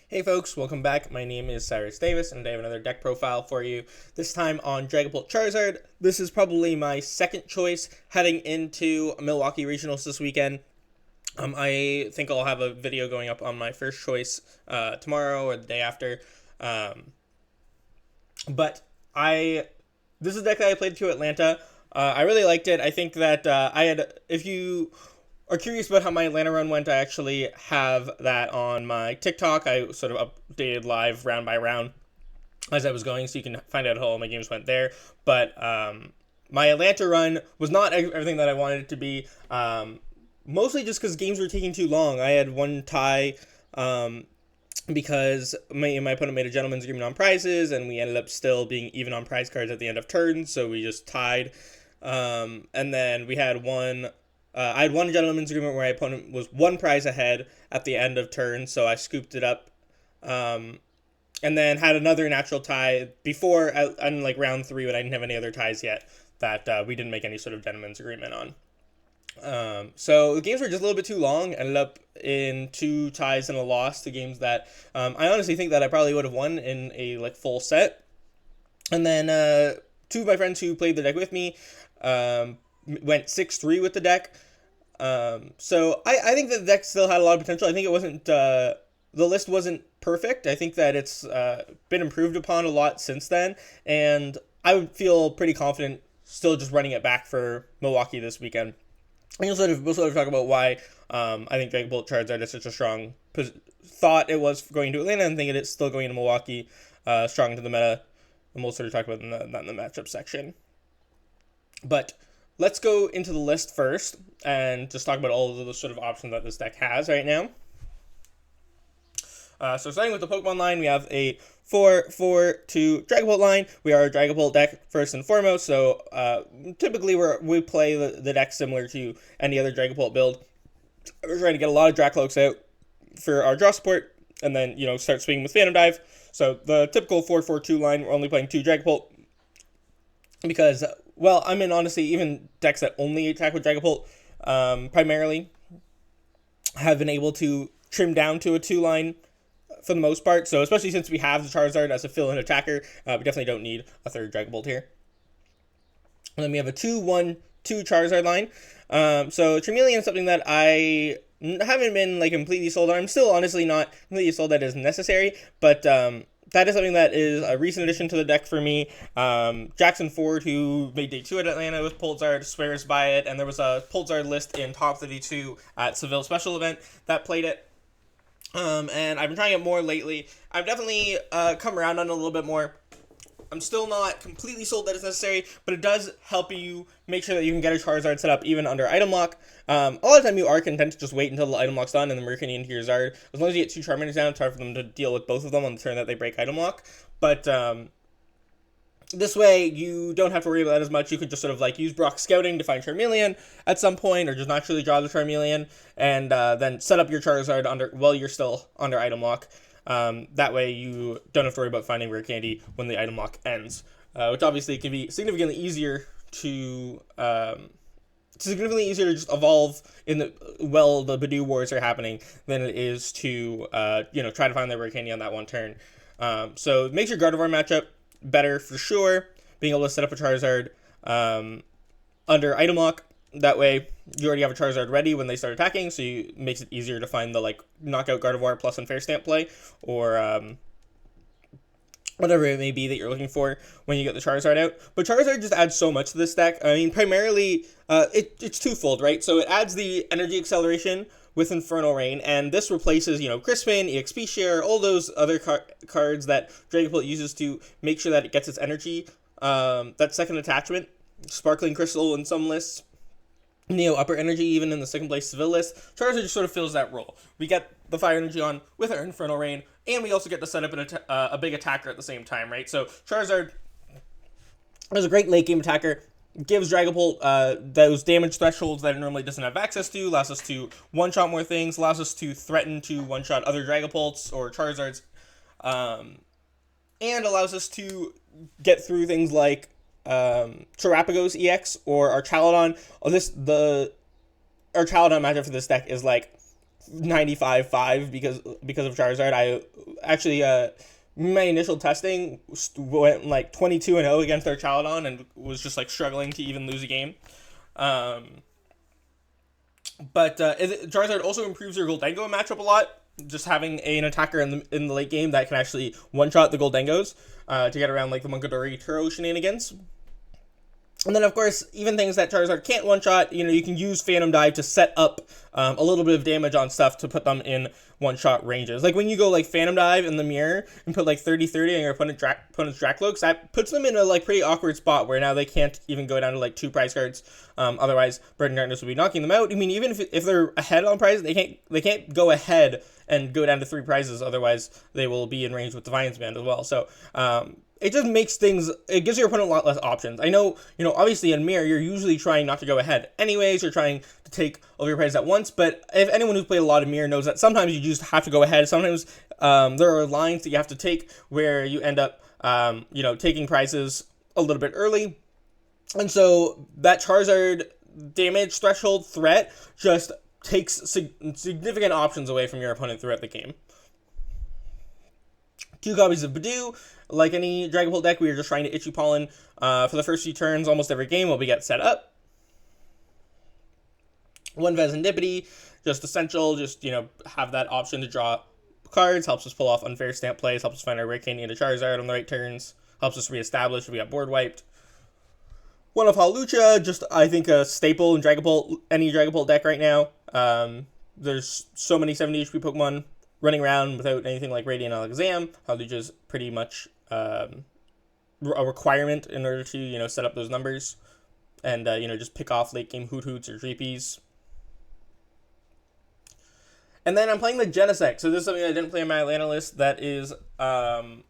Hey folks, welcome back. My name is Cyrus Davis, and I have another deck profile for you. This time on Dragapult Charizard. This is probably my second choice heading into Milwaukee Regionals this weekend. I think I'll have a video going up on my first choice tomorrow or the day after. But this is a deck that I played to Atlanta. I really liked it. I think that if you are curious about how my Atlanta run went, I actually have that on my TikTok. I sort of updated live round by round as I was going, so you can find out how all my games went there. But my Atlanta run was not everything that I wanted it to be, mostly just because games were taking too long. I had one tie because my opponent made a gentleman's agreement on prizes, and we ended up still being even on prize cards at the end of turns, so we just tied. And then we had I had one gentleman's agreement where my opponent was one prize ahead at the end of turn, so I scooped it up. And then had another natural tie before, on like round 3, when I didn't have any other ties yet, that we didn't make any sort of gentleman's agreement on. So the games were just a little bit too long. Ended up in 2 ties and a loss to games that I honestly think that I probably would have won in a full set. And then 2 of my friends who played the deck with me went 6-3 with the deck. So I think that the deck still had a lot of potential. I think it wasn't the list wasn't perfect. I think that it's been improved upon a lot since then, and I would feel pretty confident still just running it back for Milwaukee this weekend. And we'll sort of talk about why I think Dragapult Charizard is such a strong thought it was going to Atlanta, and think it's still going to Milwaukee, strong into the meta, and we'll sort of talk about that in the matchup section. But let's go into the list first and just talk about all of the sort of options that this deck has right now. So starting with the Pokemon line, we have a 4-4-2 Dragapult line. We are a Dragapult deck first and foremost, so typically we play the deck similar to any other Dragapult build. We're trying to get a lot of Drakloaks out for our draw support, and then start swinging with Phantom Dive. So the typical 4-4-2 line, we're only playing 2 Dragapult because, well, I mean, honestly, even decks that only attack with Dragapult primarily have been able to trim down to a 2-line for the most part. So especially since we have the Charizard as a fill-in attacker, we definitely don't need a third Dragapult here. And then we have a 2-1-2 Charizard line. So Charmeleon is something that I haven't been completely sold on. I'm still honestly not completely sold that is necessary, but that is something that is a recent addition to the deck for me. Jackson Ford, who made day 2 at Atlanta with Pulsar, swears by it, and there was a Pulsar list in Top 32 at Seville Special Event that played it. And I've been trying it more lately. I've definitely come around on it a little bit more. I'm still not completely sold that it's necessary, but it does help you make sure that you can get a Charizard set up even under item lock. A lot of the time you are content to just wait until the item lock's done and then working into your Zard. As long as you get 2 Charmanders down, it's hard for them to deal with both of them on the turn that they break item lock. But this way you don't have to worry about that as much. You could just sort of use Brock Scouting to find Charmeleon at some point, or just naturally draw the Charmeleon and then set up your Charizard while you're still under item lock. That way you don't have to worry about finding Rare Candy when the item lock ends, which obviously can be significantly easier to just evolve while the Budew wars are happening than it is to try to find the Rare Candy on that one turn. So it makes your Gardevoir matchup better for sure, being able to set up a Charizard under item lock. That way you already have a Charizard ready when they start attacking, so it makes it easier to find the knockout Gardevoir plus Unfair Stamp play, or whatever it may be that you're looking for when you get the Charizard out. But Charizard just adds so much to this deck. I mean, primarily it's twofold, right? So it adds the energy acceleration with Infernal Rain, and this replaces Crispin, EXP Share, all those other cards that Dragapult uses to make sure that it gets its energy. That second attachment, Sparkling Crystal in some lists, Neo Upper Energy even in the second place Seville list. Charizard just sort of fills that role. We get the Fire Energy on with our Infernal Rain, and we also get to set up a big attacker at the same time, right? So Charizard is a great late game attacker. Gives Dragapult those damage thresholds that it normally doesn't have access to, allows us to one-shot more things, allows us to threaten to one-shot other Dragapults or Charizards, and allows us to get through things like Terrapagos EX or our Chaladon. Our Chaladon matchup for this deck is 95-5 because of Charizard. I actually, my initial testing went like 22-0 against their Charizard and was just like struggling to even lose a game. But Charizard also improves your Goldengo matchup a lot. Just having an attacker in the late game that can actually one-shot the Goldengos to get around like the Munkidori Turo shenanigans. And then, of course, even things that Charizard can't one-shot, you can use Phantom Dive to set up a little bit of damage on stuff to put them in one-shot ranges. Like, when you go, like, Phantom Dive in the mirror and put, like, 30-30 on your opponent's Drakloaks, that puts them in a, like, pretty awkward spot where now they can't even go down to, like, 2 prize cards. Otherwise, Burden Darkness will be knocking them out. I mean, even if they're ahead on prizes, they can't go ahead and go down to 3 prizes. Otherwise, they will be in range with Defiance Band as well. So, it just makes things, it gives your opponent a lot less options. I know, obviously in Mirror, you're usually trying not to go ahead anyways, you're trying to take all your prizes at once, but if anyone who's played a lot of Mirror knows that sometimes you just have to go ahead. Sometimes there are lines that you have to take where you end up, taking prizes a little bit early. And so that Charizard damage threshold threat just takes significant options away from your opponent throughout the game. 2 copies of Budew. Like any Dragapult deck, we are just trying to Itchy Pollen for the first few turns almost every game while we get set up. 1 Fezandipiti, just essential, just, have that option to draw cards, helps us pull off unfair stamp plays, helps us find our Rare Candy into Charizard on the right turns, helps us reestablish if we got board wiped. 1 of Hawlucha, just, I think, a staple in any Dragapult deck right now. There's so many 70 HP Pokemon running around without anything like Radiant Alakazam. Hawlucha's pretty much a requirement in order to, set up those numbers and, just pick off late game Hoots or Dreepies. And then I'm playing the Genesect. So this is something I didn't play on my Atlanta list. That is a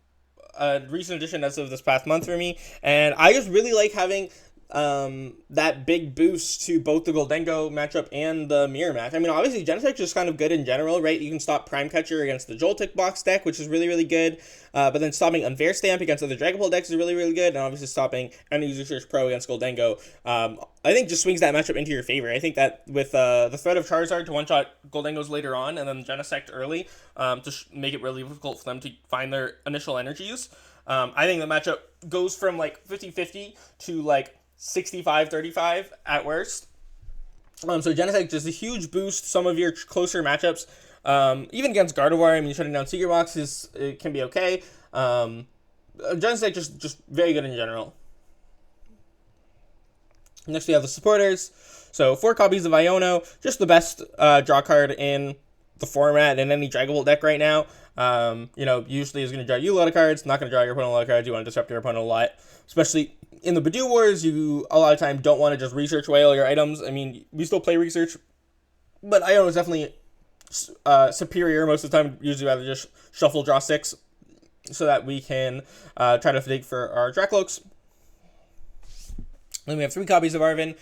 recent addition as of this past month for me. And I just really like having that big boost to both the Goldengo matchup and the Mirror match. I mean, obviously, Genesect is just kind of good in general, right? You can stop Prime Catcher against the Joltik box deck, which is really, really good. But then stopping Unfair Stamp against other Dragapult decks is really, really good. And obviously stopping Energy Search Pro against Goldengo, I think just swings that matchup into your favor. I think that with the threat of Charizard to one-shot Goldengos later on and then Genesect early to make it really difficult for them to find their initial energies, I think the matchup goes from like 50-50 to like 65-35 at worst. So Genesect just a huge boost. Some of your closer matchups, even against Gardevoir, I mean, shutting down Secret Box it can be okay. Genesect just very good in general. Next we have the supporters. So 4 copies of Iono, just the best draw card in the format in any Dragapult deck right now. Usually is going to draw you a lot of cards, not going to draw your opponent a lot of cards. You want to disrupt your opponent a lot, especially in the Budew Wars. You a lot of time don't want to just research away all your items. I mean, we still play research, but Iono is definitely superior most of the time. Usually rather just shuffle, draw 6, so that we can try to dig for our Drakloaks. Then we have 3 copies of Arven.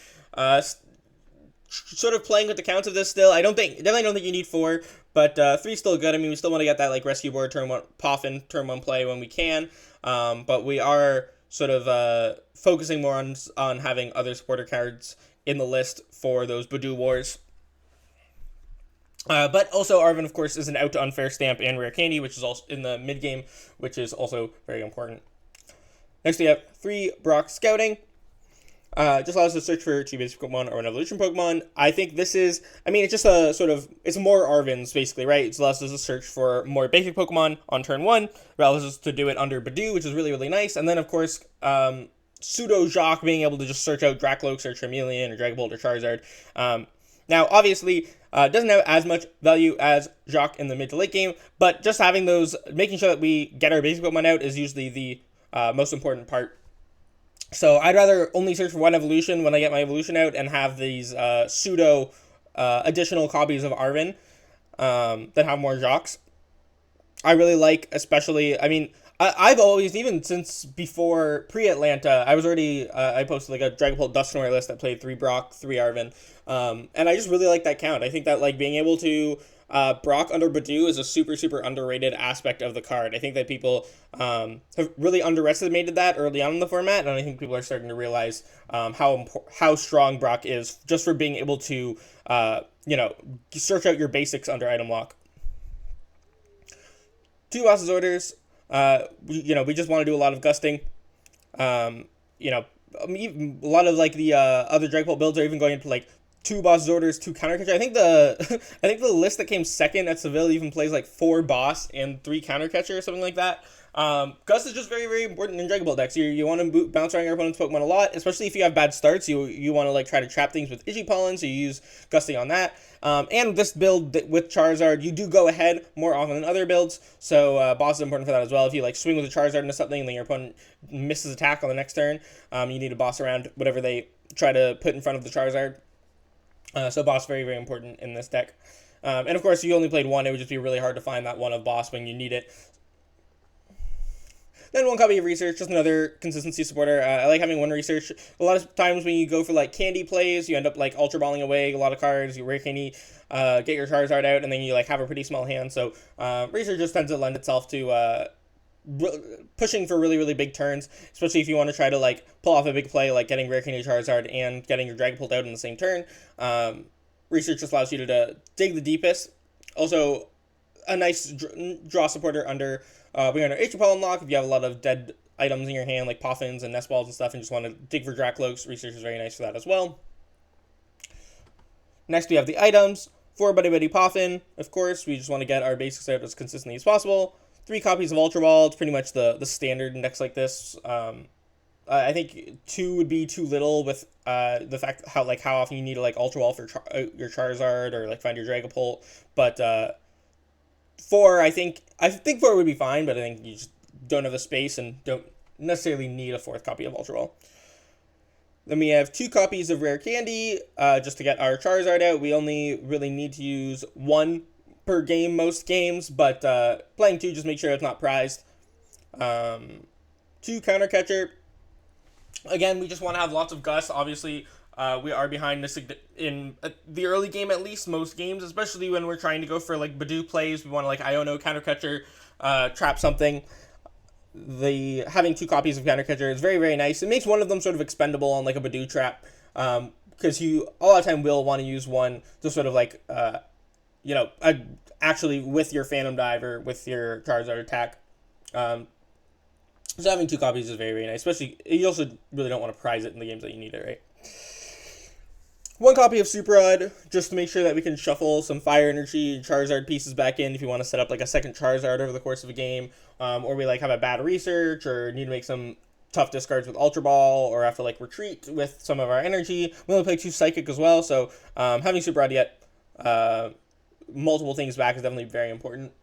Sort of playing with the counts of this still. Definitely don't think you need 4, but 3 is still good. I mean, we still want to get that like Rescue Board turn 1 Poffin turn 1 play when we can. But we are sort of focusing more on having other supporter cards in the list for those Budew Wars. But also Arven, of course, is an out to Unfair Stamp and Rare Candy, which is also in the mid game, which is also very important. Next we have 3 Brock Scouting. Just allows us to search for 2 basic Pokemon or an evolution Pokemon. I think this is, it's just a sort of, it's more Arven's basically, right? It allows us to search for more basic Pokemon on turn 1. It allows us to do it under Budew, which is really, really nice. And then, of course, Pseudo Jacques being able to just search out Draklokes or Charmeleon or Dragapult or Charizard. Now, obviously, doesn't have as much value as Jacques in the mid to late game, but just having those, making sure that we get our basic Pokemon out is usually the most important part. So I'd rather only search for 1 evolution when I get my evolution out and have these pseudo additional copies of Arven that have more Jacques. I really like, especially, I've always, even since before pre-Atlanta, I was already, I posted like a Dragapult Dusknoir list that played 3 Brock, 3 Arven, and I just really like that count. I think that like being able to Brock under Budew is a super, super underrated aspect of the card. I think that people have really underestimated that early on in the format, and I think people are starting to realize how strong Brock is just for being able to, search out your basics under item lock. 2 Boss's Orders. We just want to do a lot of gusting. A lot of like the other Dragapult builds are even going into like 2 Boss's Orders, 2 Counter Catcher. I think the list that came second at Seville even plays like 4 Boss and 3 Counter Catcher or something like that. Gust is just very, very important in Dragapult decks. You want to bounce around your opponent's Pokemon a lot, especially if you have bad starts. You want to like try to trap things with Pollen, so you use Gusting on that. And this build with Charizard, you do go ahead more often than other builds, so Boss is important for that as well. If you like swing with a Charizard into something and then your opponent misses attack on the next turn, you need to boss around whatever they try to put in front of the Charizard. So Boss very, very important in this deck. And of course, if you only played one, it would just be really hard to find that one of Boss when you need it. Then 1 copy of Research, just another consistency supporter. I like having 1 Research. A lot of times when you go for like candy plays, you end up like Ultra Balling away a lot of cards. You Rare Candy, get your Charizard out, and then you like have a pretty small hand. So Research just tends to lend itself to pushing for really, really big turns, especially if you want to try to like pull off a big play like getting Rare Candy Charizard and getting your Dragapult out in the same turn. Research just allows you to dig the deepest. Also, a nice draw supporter under Ultra Ball unlock if you have a lot of dead items in your hand like Poffins and Nest Balls and stuff and just want to dig for Drakloaks. Research is very nice for that as well. Next we have the items. For Buddy-Buddy Poffin, of course, we just want to get our basics out as consistently as possible. 3 copies of Ultra Ball. It's pretty much the standard in decks like this. I think 2 would be too little with the fact how often you need to like Ultra Ball for your Charizard or like find your Dragapult. But 4, I think 4 would be fine, but I think you just don't have the space and don't necessarily need a 4th copy of Ultra Ball. Then we have 2 copies of Rare Candy, just to get our Charizard out. We only really need to use 1 per game most games, but playing 2, just make sure it's not prized. 2 Counter Catcher. Again, we just want to have lots of Gust. Obviously, we are behind this in the early game, at least most games, especially when we're trying to go for like Budew plays. We want to like Iono Counter Catcher, trap something. Having 2 copies of Counter Catcher is very, very nice. It makes one of them sort of expendable on like a Budew trap, because you a lot of time will want to use one to sort of like actually with your Phantom Dive or with your Charizard attack. So having 2 copies is very, very nice, especially you also really don't want to prize it in the games that you need it, right? 1 copy of Super Rod, just to make sure that we can shuffle some Fire Energy Charizard pieces back in if you want to set up like a second Charizard over the course of a game, or we like have a bad Research or need to make some tough discards with Ultra Ball, or have to like retreat with some of our energy. We only play 2 Psychic as well, so having Super Rod yet multiple things back is definitely very important.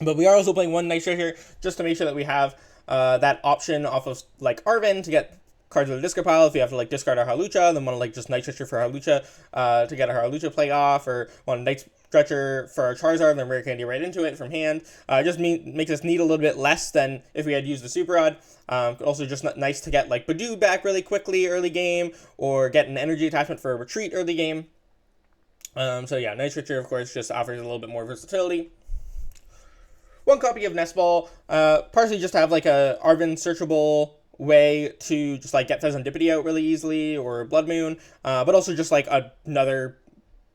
But we are also playing 1 Night Stretcher just to make sure that we have that option off of like Arven to get cards of the discard pile. If you have to like discard our Hawlucha, then want to like just Night Stretcher for Hawlucha to get our Hawlucha play off, or want a Night Stretcher for our Charizard, then Rare Candy right into it from hand. Just makes us need a little bit less than if we had used the Super Rod. Also just nice to get like Budew back really quickly early game, or get an energy attachment for a retreat early game. So yeah, Night Stretcher of course just offers a little bit more versatility. 1 copy of Nest Ball, partially just to have like a Arven searchable way to just like get Fezandipiti out really easily, or Blood Moon, but also just like another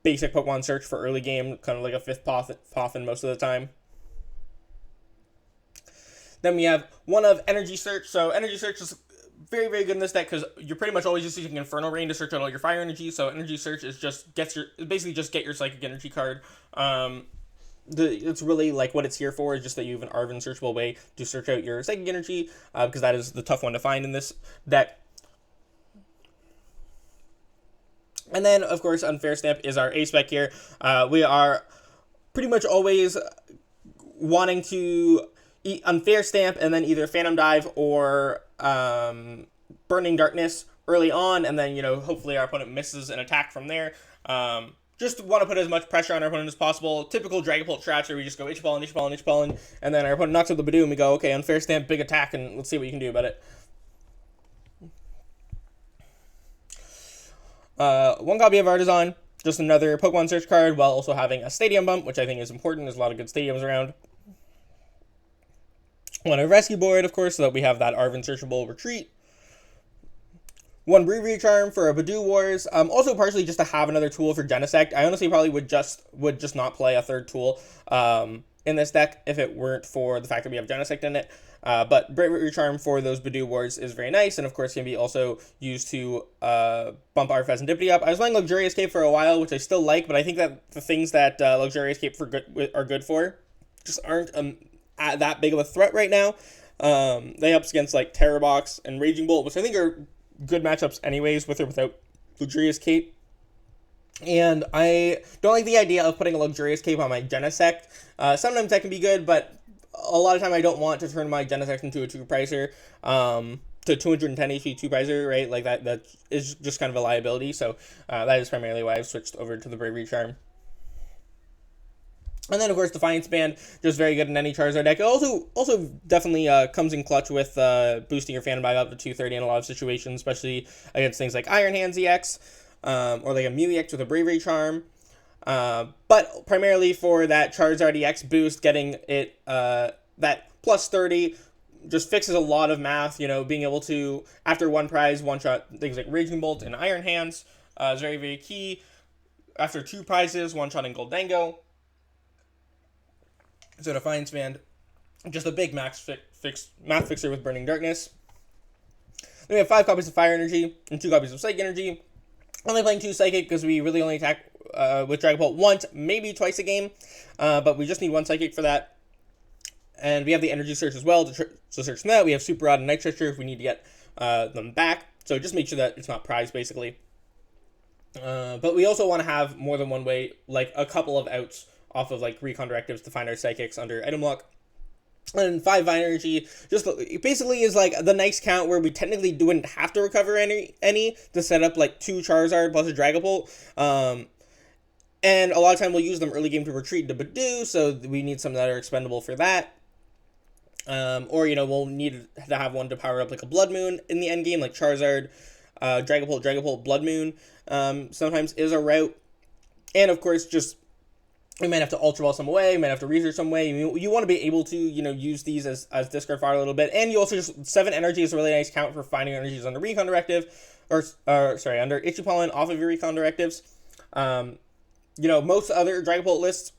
basic Pokemon search for early game, kind of like a 5th Poffin most of the time. Then we have 1 of Energy Search. So Energy Search is very, very good in this deck because you're pretty much always just using Infernal Rain to search out all your Fire Energy. So Energy Search is basically just get your Psychic Energy card. It's really like what it's here for is just that you have an Arven searchable way to search out your Psychic Energy, because that is the tough one to find in this deck. And then, of course, Unfair Stamp is our A-Spec here. We are pretty much always wanting to Unfair Stamp and then either Phantom Dive or Burning Darkness early on, and then, hopefully our opponent misses an attack from there. Just want to put as much pressure on our opponent as possible. Typical Dragapult strats where we just go Pollen, and then our opponent knocks out the Budew and we go, okay, Unfair Stamp, big attack, and let's see what you can do about it. 1 copy of Artazon, just another Pokemon search card, while also having a Stadium Bump, which I think is important. There's a lot of good stadiums around. 1 of Rescue Board, of course, so that we have that Arven searchable retreat. 1 Bravery Charm for a Budew Wars. Also partially just to have another tool for Genesect. I honestly probably would just not play a 3rd tool. in this deck if it weren't for the fact that we have Genesect in it. But Bravery Charm for those Budew Wars is very nice, and of course can be also used to bump our Fezandipiti up. I was playing Luxurious Cape for a while, which I still like, but I think that the things that Luxurious Cape are good for just aren't that big of a threat right now. They help against like Terror Box and Raging Bolt, which I think are good matchups anyways, with or without Luxurious Cape. And I don't like the idea of putting a Luxurious Cape on my Genesect. Sometimes that can be good, but a lot of time I don't want to turn my Genesect into a 2-pricer, to 210 HP 2-pricer, right? Like that is just kind of a liability. So that is primarily why I've switched over to the Bravery Charm. And then, of course, Defiance Band, just very good in any Charizard deck. It also definitely comes in clutch with boosting your Phantom Dive up to 230 in a lot of situations, especially against things like Iron Hands EX, or like a Mew EX with a Bravery Charm. But primarily for that Charizard EX boost, getting it that plus 30 just fixes a lot of math. You know, being able to, after one prize, one-shot things like Raging Bolt and Iron Hands is very, very key. After 2 prizes, one-shotting Goldango. So Defiance Band, just a big math fixer with Burning Darkness. Then we have 5 copies of Fire Energy and 2 copies of Psychic Energy. Only playing 2 Psychic because we really only attack with Dragapult once, maybe twice a game. But we just need 1 Psychic for that. And we have the Energy Search as well to search that. We have Super Rod and Night Stretcher if we need to get them back. So just make sure that it's not prized, basically. But we also want to have more than one way, like a couple of outs off of like Recon Directives to find our Psychics under item lock. And 5 Fire Energy just basically is like the nice count where we technically wouldn't have to recover any to set up like 2 Charizard plus a Dragapult. And a lot of time we'll use them early game to retreat to Budew, so we need some that are expendable for that. Or, you know, we'll need to have one to power up like a Blood Moon in the end game, like Charizard, Dragapult, Blood Moon sometimes is a route. And of course, just we might have to Ultra Ball some way, we might have to research some way. You want to be able to, you know, use these as discard fire a little bit. And you also just, 7 energy is a really nice count for finding energies under Recon Directive, under Itchy Pollen off of your Recon Directives. You know, most other Dragapult lists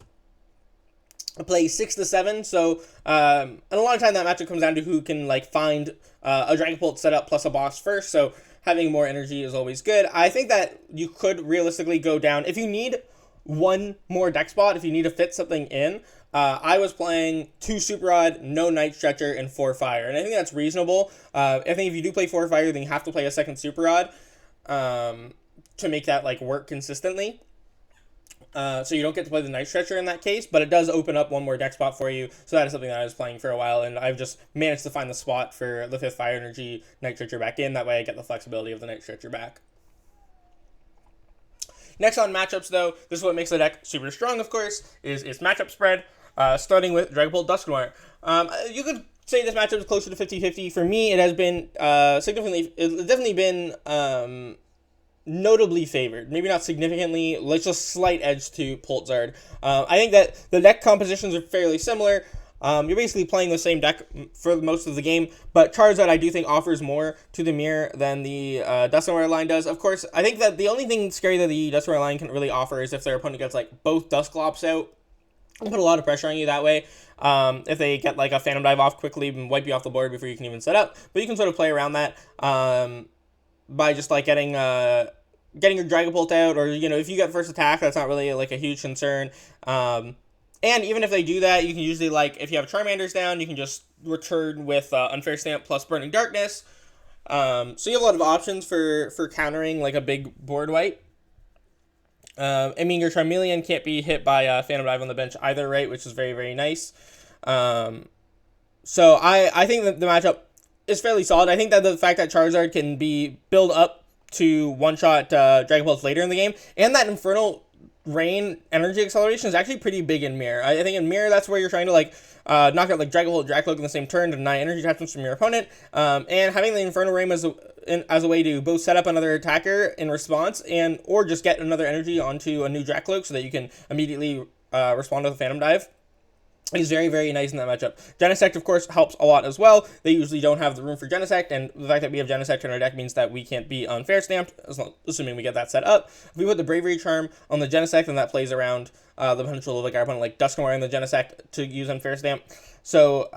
play 6 to 7, so and a lot of time that matchup comes down to who can like find a Dragapult setup plus a boss first. So having more energy is always good. I think that you could realistically go down if you need 1 more deck spot, if you need to fit something in. I was playing 2 Super Rod, no Night Stretcher, and 4 Fire, and I think that's reasonable. I think if you do play 4 Fire, then you have to play a second Super Rod to make that like work consistently. So you don't get to play the Night Stretcher in that case, but it does open up 1 more deck spot for you. So that is something that I was playing for a while, and I've just managed to find the spot for the 5th Fire Energy Night Stretcher back in. That way I get the flexibility of the Night Stretcher back. Next on matchups, though, this is what makes the deck super strong, of course, is its matchup spread, starting with Dragapult Dusknoir. You could say this matchup is closer to 50-50. For me, it has been definitely been notably favored. Maybe not significantly, like just slight edge to Poltzard. I think that the deck compositions are fairly similar. You're basically playing the same deck for most of the game, but Charizard I do think offers more to the mirror than the Dusknoir line does. Of course, I think that the only thing scary that the Dusknoir line can really offer is if their opponent gets like both Dusclops out. It'll put a lot of pressure on you that way. If they get like a Phantom Dive off quickly and wipe you off the board before you can even set up. But you can sort of play around that by just like getting your Dragapult out, or, you know, if you get first attack, that's not really like a huge concern. And even if they do that, you can usually, like, if you have Charmanders down, you can just return with Unfair Stamp plus Burning Darkness. So you have a lot of options for countering, like, a big board wipe. I mean, your Charmeleon can't be hit by Phantom Dive on the bench either, right, which is very, very nice. So I think that the matchup is fairly solid. I think that the fact that Charizard can be build up to one-shot Dragapults later in the game, and that Infernal Rain energy acceleration is actually pretty big in Mirror. I think in Mirror, that's where you're trying to like knock out like Dragapult, Drakloak in the same turn to deny energy attachments from your opponent. And having the Infernal Rain as a way to both set up another attacker in response or just get another energy onto a new Drakloak so that you can immediately respond with a Phantom Dive is very, very nice in that matchup. Genesect, of course, helps a lot as well. They usually don't have the room for Genesect, and the fact that we have Genesect in our deck means that we can't be unfair stamped, assuming we get that set up. If we put the Bravery Charm on the Genesect, then that plays around the potential of like our opponent like Dusknoir in the Genesect to use unfair stamp. So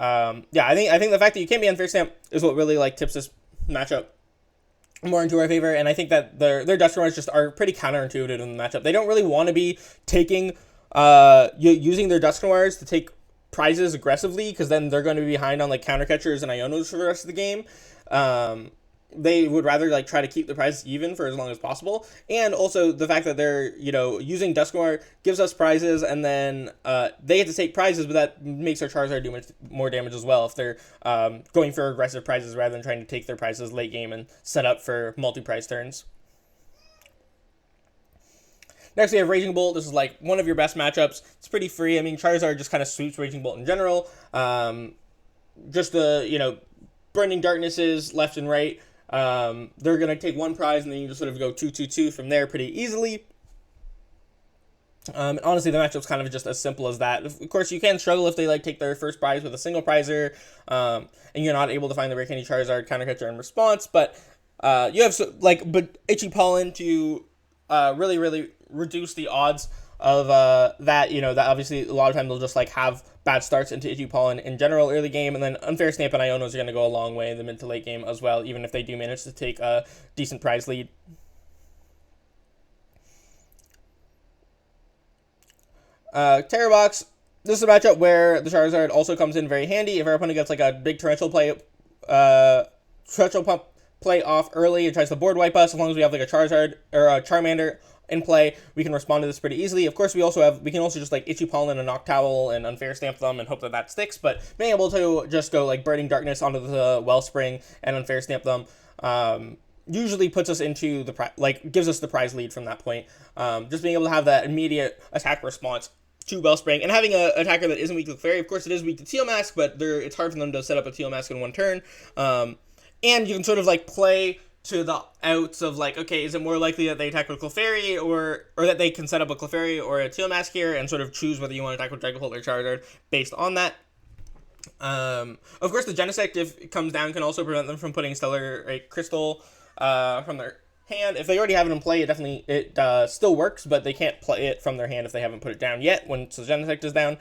yeah, I think the fact that you can't be unfair stamp is what really like tips this matchup more into our favor, and I think that their Dusknoirs just are pretty counterintuitive in the matchup. They don't really want to be taking using their Dusknoirs to take prizes aggressively, because then they're going to be behind on like counter catchers and Ionos for the rest of the game. They would rather like try to keep the prizes even for as long as possible, and also the fact that they're using Dusknoir gives us prizes, and then they get to take prizes, but that makes our Charizard do much more damage as well if they're going for aggressive prizes rather than trying to take their prizes late game and set up for multi-prize turns. Next, we have Raging Bolt. This is like one of your best matchups. It's pretty free. I mean, Charizard just kind of sweeps Raging Bolt in general. Just the, Burning Darknesses left and right. They're going to take one prize, and then you just sort of go 2-2-2 from there pretty easily. Honestly, the matchup's kind of just as simple as that. Of course, you can struggle if they like take their first prize with a single prizer, and you're not able to find the Rare Candy Charizard counter catcher in response. But you have but Itchy Pollen to really, really reduce the odds of that. That obviously a lot of times they'll just like have bad starts into Itchy Pollen in general early game, and then Unfair Stamp and Ionos are going to go a long way in the mid to late game as well, even if they do manage to take a decent prize lead. Terror Box. This is a matchup where the Charizard also comes in very handy. If our opponent gets like a big Torrential Pump play off early and tries to board wipe us, as long as we have like a Charizard or a Charmander in play, we can respond to this pretty easily. Of course, we can also just like Itchy Pollen and Noctowl and Unfair Stamp them and hope that sticks, but being able to just go like Burning Darkness onto the Wellspring and Unfair Stamp them usually puts us into the gives us the prize lead from that point. Just being able to have that immediate attack response to Wellspring, and having an attacker that isn't weak to Clefairy. Of course, it is weak to Teal Mask, but it's hard for them to set up a Teal Mask in one turn. And you can sort of like play to the outs of like, okay, is it more likely that they attack with Clefairy or that they can set up a Clefairy or a Teal Mask here, and sort of choose whether you want to attack with Dragapult or Charizard based on that. Of course, the Genesect, if it comes down, can also prevent them from putting Stellar Crystal from their hand. If they already have it in play, it still works, but they can't play it from their hand if they haven't put it down yet once the Genesect is down.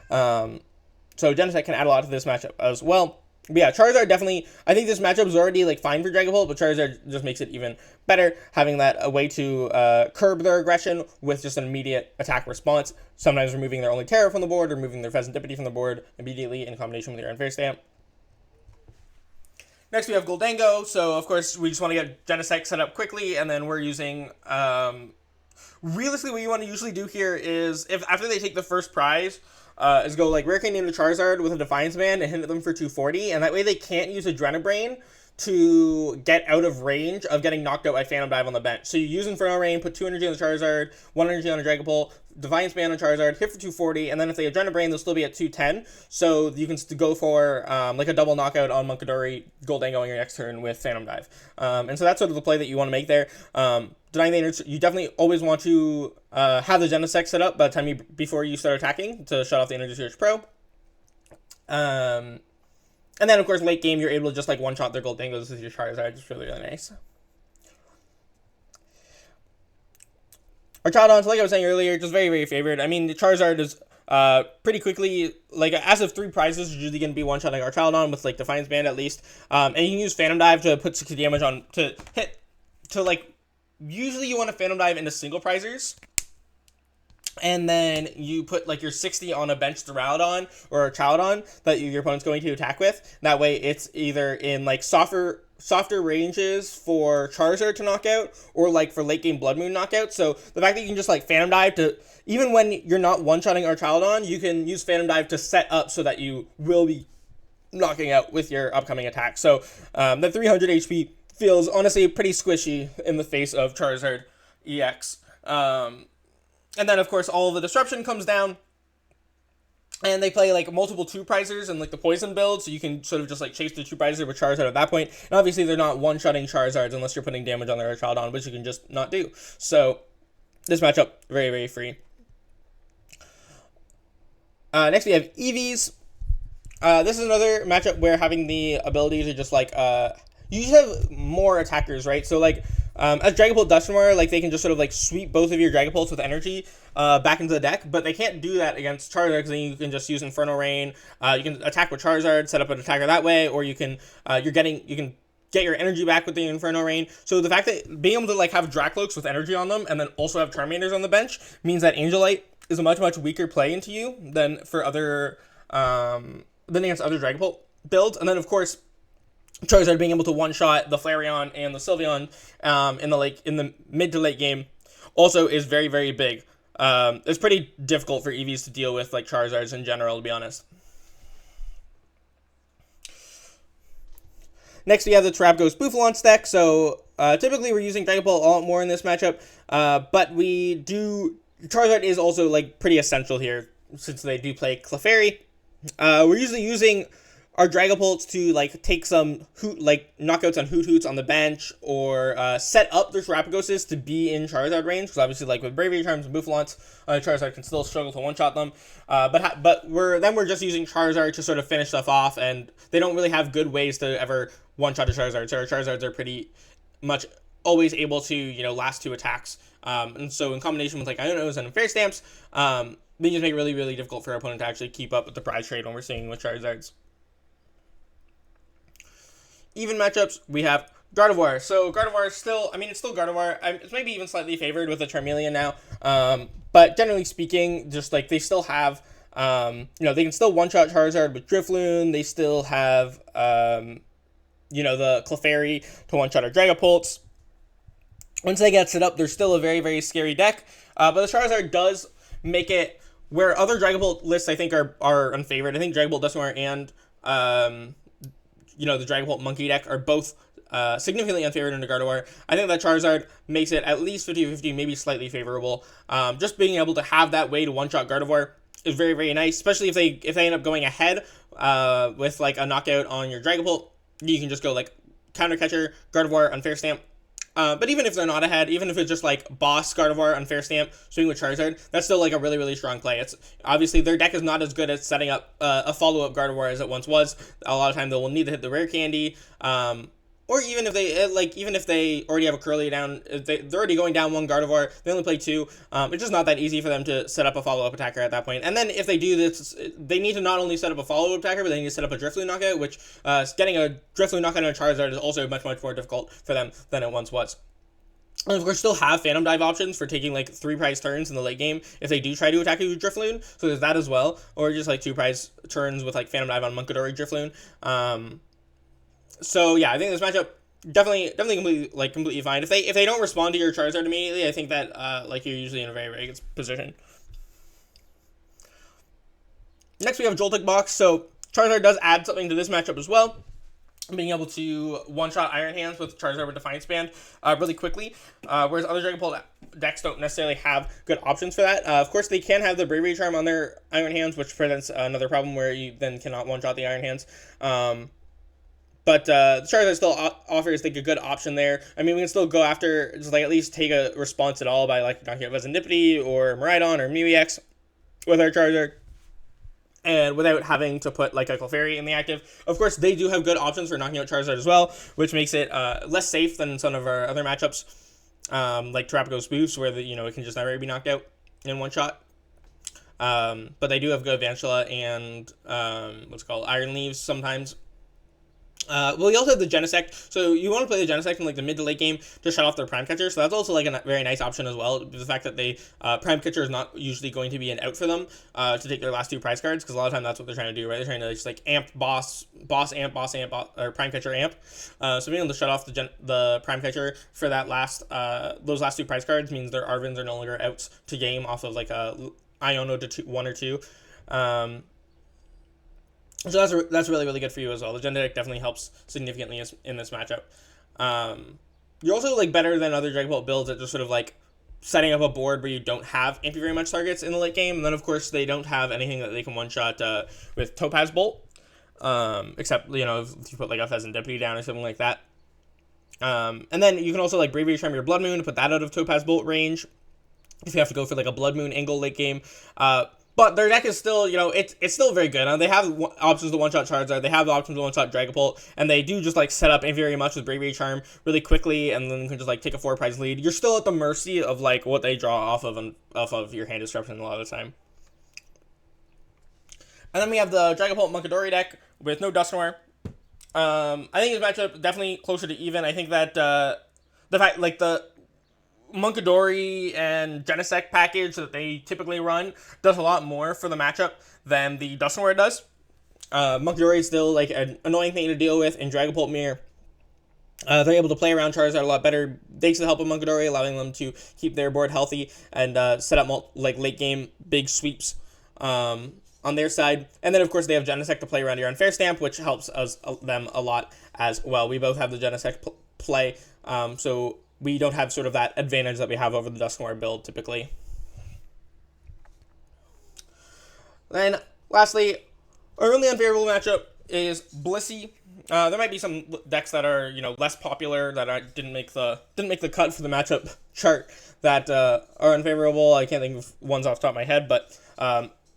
So Genesect can add a lot to this matchup as well. But yeah, Charizard definitely, I think this matchup is already like fine for Dragapult, but Charizard just makes it even better, having a way to curb their aggression with just an immediate attack response, sometimes removing their only Terror from the board, or removing their Fezandipiti from the board immediately in combination with your Unfair Stamp. Next, we have Goldango. So, of course, we just want to get Genesect set up quickly, and then we're using... realistically, what you want to usually do here is, if after they take the first prize, is go like Rare Candy into Charizard with a Defiance Band and hit them for 240, and that way they can't use Adrenabrain to get out of range of getting knocked out by Phantom Dive on the bench. So you use Inferno Rain, put 2 energy on the Charizard, 1 energy on a Dragapult, Defiance Band on Charizard, hit for 240, and then if they Adrenabrain, they'll still be at 210. So you can go for like a double knockout on Munkidori, Goldango on your next turn with Phantom Dive. And so that's sort of the play that you want to make there. Denying the energy, you definitely always want to have the Genesect set up by the time before you start attacking to shut off the Energy Search Pro. And then, of course, late game, you're able to just, like, one-shot their Goldangos with your Charizard. It's really, really nice. Artazon, like I was saying earlier, just very, very favored. I mean, the Charizard is pretty quickly, like, as of 3 prizes, you're usually going to be one-shotting Artazon with, like, Defiance Band at least. And you can use Phantom Dive to put 60 damage on, usually you want to Phantom Dive into single prizers. And then you put like your 60 on a bench Duraludon or a Charizard that your opponent's going to attack with. That way it's either in like softer ranges for Charizard to knock out, or like for late game Blood Moon knockout. So the fact that you can just like Phantom Dive to, even when you're not one-shotting our Charizard, you can use Phantom Dive to set up so that you will be knocking out with your upcoming attack. So the 300 HP feels honestly pretty squishy in the face of Charizard EX. And then, of course, all of the disruption comes down, and they play, like, multiple 2-prizers and, like, the poison build, so you can sort of just, like, chase the 2-prizer with Charizard at that point. And obviously, they're not one-shotting Charizards unless you're putting damage on their Charizard, which you can just not do. So, this matchup, very, very free. Next we have EVs. This is another matchup where having the ability to just like you usually have more attackers, right? So like as Dragapult Dusknoir, like they can just sort of like sweep both of your Dragapults with energy back into the deck, but they can't do that against Charizard because then you can just use Inferno Rain. You can attack with Charizard, set up an attacker that way, or you can you can get your energy back with the Inferno Rain. So the fact that being able to like have Drakloaks with energy on them and then also have Charmanders on the bench means that Angelite is a much weaker play into you than for other than against other Dragapult builds. And then of course Charizard being able to one-shot the Flareon and the Sylveon in the mid to late game also is very big. It's pretty difficult for EVs to deal with like Charizards in general, to be honest. Next, we have the Terapagos Bouffalance deck. So, typically we're using Dragapult a lot more in this matchup, but Charizard is also, like, pretty essential here, since they do play Clefairy. We're usually using our Dragapults to, like, take some, knockouts on Hoots on the bench, or set up their Terapagoses to be in Charizard range, because obviously, like, with Bravery Charms and Bouffalance, Charizard can still struggle to one-shot them, but we're just using Charizard to sort of finish stuff off, and they don't really have good ways to ever one-shot a Charizard, so our Charizards are pretty much always able to, last 2 attacks, and so in combination with, like, Ionos and Unfair Stamps, they just make it really difficult for our opponent to actually keep up with the prize trade when we're seeing with Charizards. Even matchups, we have Gardevoir. So Gardevoir is still, it's still Gardevoir. It's maybe even slightly favored with the Charmeleon now. But generally speaking, just like they still have, they can still one-shot Charizard with Drifloon. They still have, the Clefairy to one-shot our Dragapults. Once they get set up, they're still a very scary deck. But the Charizard does make it where other Dragapult lists, I think, are unfavored. I think Dragapult Dusknoir and the Dragapult Monkey deck are both significantly unfavored into Gardevoir. I think that Charizard makes it at least 50-50, maybe slightly favorable. Just being able to have that way to one-shot Gardevoir is very nice, especially if they end up going ahead with like a knockout on your Dragapult. You can just go like Counter Catcher, Gardevoir, Unfair Stamp. But even if they're not ahead, even if it's just like Boss, Gardevoir, Unfair Stamp, swing with Charizard, that's still like a really strong play. It's obviously their deck is not as good at setting up a follow-up Gardevoir as it once was. A lot of time they will need to hit the Rare Candy, or even if they already have a Curly down, they're already going down 1 Gardevoir, they only play 2. It's just not that easy for them to set up a follow-up attacker at that point. And then if they do this, they need to not only set up a follow-up attacker, but they need to set up a Drifloon knockout, which getting a Drifloon knockout on a Charizard is also much more difficult for them than it once was. And of course, still have Phantom Dive options for taking like 3 prize turns in the late game if they do try to attack you with Drifloon. So there's that as well, or just like 2 prize turns with like Phantom Dive on Munkidori Drifloon. So yeah, I think this matchup definitely completely fine. If they don't respond to your Charizard immediately, I think that you're usually in a very good position. Next we have Joltik Box. So Charizard does add something to this matchup as well, being able to one-shot Iron Hands with Charizard with Defiance Band really quickly, whereas other Dragapult decks don't necessarily have good options for that. Of course, they can have the Bravery Charm on their Iron Hands, which presents another problem where you then cannot one-shot the Iron Hands. But the Charizard still offers like a good option there. I mean, we can still go after, just like at least take a response at all by like knocking out Fezandipiti or Miraidon or Mew-EX with our Charizard, and without having to put like a Clefairy in the active. Of course, they do have good options for knocking out Charizard as well, which makes it less safe than some of our other matchups, like Terapagos Boost, where it can just never be knocked out in one shot. But they do have good Vantula and Iron Leaves sometimes. You also have the Genesect, so you want to play the Genesect in like the mid to late game to shut off their Prime Catcher, so that's also like a very nice option as well. The fact that they Prime Catcher is not usually going to be an out for them to take their last 2 prize cards, because a lot of time that's what they're trying to do, right? They're trying to just like amp boss amp, or Prime Catcher amp. So being able to shut off the Prime Catcher for that those last 2 prize cards means their Arvens are no longer outs to game off of like a Iono to 1 or 2. So that's really good for you as well. The Gen deck definitely helps significantly in this matchup. You're also like better than other Dragapult builds at just sort of like setting up a board where you don't have anti very much targets in the late game. And then of course they don't have anything that they can one shot with Topaz Bolt, except if you put like a Fezandipiti down or something like that. And then you can also like Bravery Charm your Blood Moon to put that out of Topaz Bolt range if you have to go for like a Blood Moon angle late game. But their deck is still, you know, it's still very good. They have options to one-shot Charizard, they have the options to one-shot Dragapult, and they do just, like, set up very much with Bravery Charm really quickly, and then you can just, like, take a 4-prize lead. You're still at the mercy of, like, what they draw off of your hand disruption a lot of the time. And then we have the Dragapult Munkidori deck with no Dusknoir. I think this matchup definitely closer to even. I think that the fact, like, the Munkidori and Genesect package that they typically run does a lot more for the matchup than the Dusknoir does. Munkidori is still, like, an annoying thing to deal with in Dragapult Mirror. They're able to play around Charizard a lot better thanks to the help of Munkidori, allowing them to keep their board healthy and set up late game big sweeps on their side. And then, of course, they have Genesect to play around your Unfair Stamp, which helps them a lot as well. We both have the Genesect play, so we don't have sort of that advantage that we have over the Dusknoir build typically. Then, lastly, our only unfavorable matchup is Blissey. There might be some decks that are, you know, less popular that didn't make the cut for the matchup chart that are unfavorable. I can't think of ones off the top of my head, but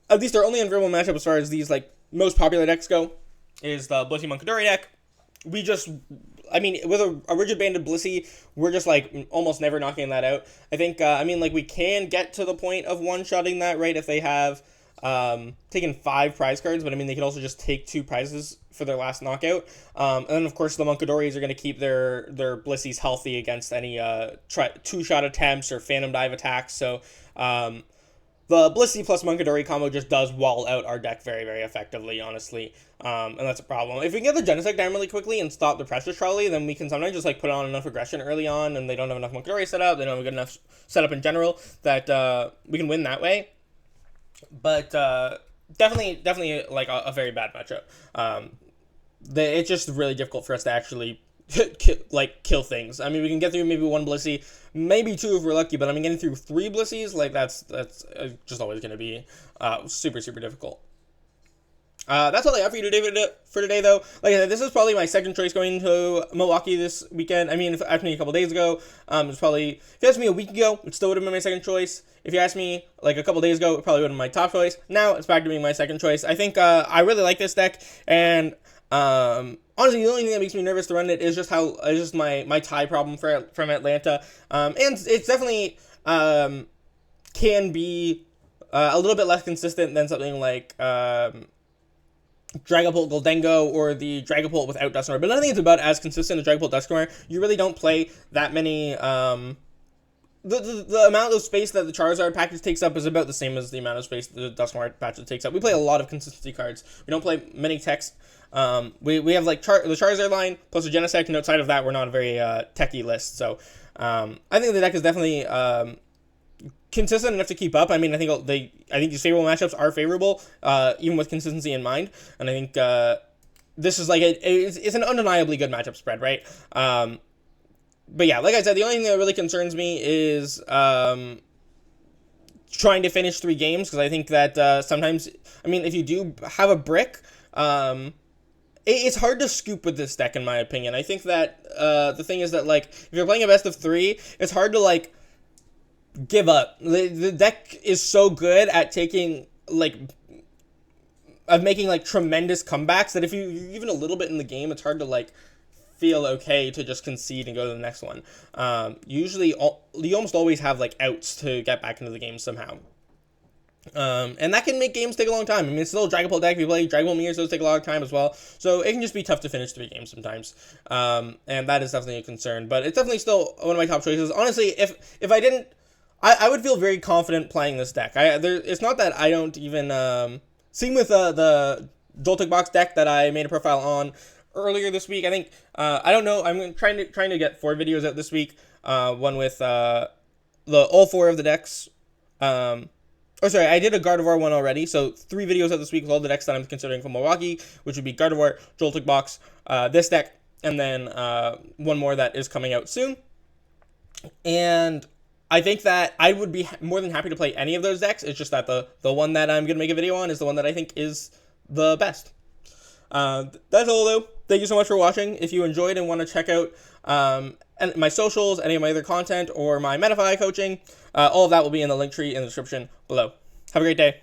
at least our only unfavorable matchup as far as these, like, most popular decks go is the Blissey Munkidori deck. I mean, with a Rigid Banded Blissey, we're just, like, almost never knocking that out. I think, like, we can get to the point of one-shotting that, right, if they have taken 5 prize cards, but, I mean, they can also just take 2 prizes for their last knockout. And then, of course, the Munkidoris are going to keep their Blisseys healthy against any 2-shot attempts or Phantom Dive attacks, so the Blissey plus Munkidori combo just does wall out our deck very, very effectively, honestly. And that's a problem. If we can get the Genesect down really quickly and stop the Precious Trolley, then we can sometimes just, like, put on enough aggression early on, and they don't have enough Munkidori set up, they don't have a good enough setup in general, that we can win that way. But definitely like, a very bad matchup. It's just really difficult for us to actually kill things. I mean, we can get through maybe 1 Blissey, maybe 2 if we're lucky, but I mean, getting through 3 Blisseys, like, that's just always going to be super, super difficult. That's all I have for you today, though. Like I said, this is probably my second choice going to Milwaukee this weekend. I mean, if you asked me a couple days ago, it's probably, if you asked me a week ago, it still would have been my second choice. If you asked me, like, a couple days ago, it probably would have been my top choice. Now, it's back to being my second choice. I think, I really like this deck, and, honestly, the only thing that makes me nervous to run it is just my tie problem from Atlanta. And it's definitely, can be, a little bit less consistent than something like, Dragapult Goldengo or the Dragapult without Dusknoir, but I think it's about as consistent as Dragapult Dusknoir. You really don't play that many, the amount of space that the Charizard package takes up is about the same as the amount of space the Dusknoir package takes up. We play a lot of consistency cards. We don't play many text. We have, like, the Charizard line plus the Genesect, and outside of that, we're not a very techie list. So I think the deck is definitely consistent enough to keep up. I mean, I think these favorable matchups are favorable, even with consistency in mind. And I think this is, like, it's an undeniably good matchup spread, right? But yeah, like I said, the only thing that really concerns me is trying to finish 3 games, because I think that sometimes, I mean, if you do have a brick, it's hard to scoop with this deck, in my opinion. I think that the thing is that, like, if you're playing a best of 3, it's hard to, like, give up. The deck is so good at taking, like, making, like, tremendous comebacks that if you're even a little bit in the game, it's hard to, like, feel okay to just concede and go to the next one. Usually, you almost always have, like, outs to get back into the game somehow. And that can make games take a long time. I mean, it's still a Dragapult deck. If you play Dragapult Mirrors, those take a lot of time as well. So it can just be tough to finish 3 games sometimes. And that is definitely a concern. But it's definitely still one of my top choices. Honestly, if I didn't, I would feel very confident playing this deck. It's not that I don't even, same with the Joltik Box deck that I made a profile on earlier this week. I think, I don't know, I'm trying to get 4 videos out this week. One with all 4 of the decks. Sorry, I did a Gardevoir one already, so 3 videos out this week with all the decks that I'm considering for Milwaukee, which would be Gardevoir, Joltik Box, this deck, and then one more that is coming out soon. And I think that I would be more than happy to play any of those decks. It's just that the one that I'm going to make a video on is the one that I think is the best. That's all, though. Thank you so much for watching. If you enjoyed and want to check out my socials, any of my other content, or my Metafy coaching, all of that will be in the link tree in the description below. Have a great day.